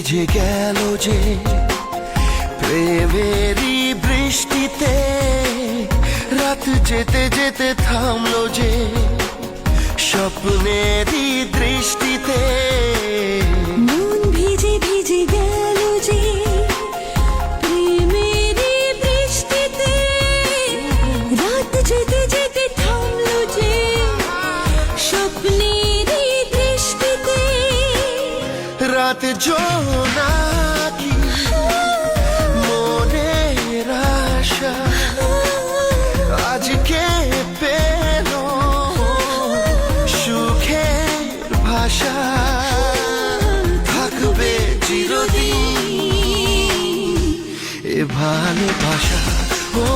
ভিজে গেল যে প্রেমেরই বৃষ্টিতে, রাত যেতে যেতে থামলো যে স্বপ্নেরই দৃষ্টিতে। মন ভিজে ভিজে গেল যে প্রেমেরই বৃষ্টিতে, রাত যেতে যেতে থামলো যে স্বপ্নেরই দৃষ্টিতে। রাত জোনাকি মনের আশা আজকে পেল সুখের ভাষা, থাকবে চিরদিন এ ভালোবাসা। ও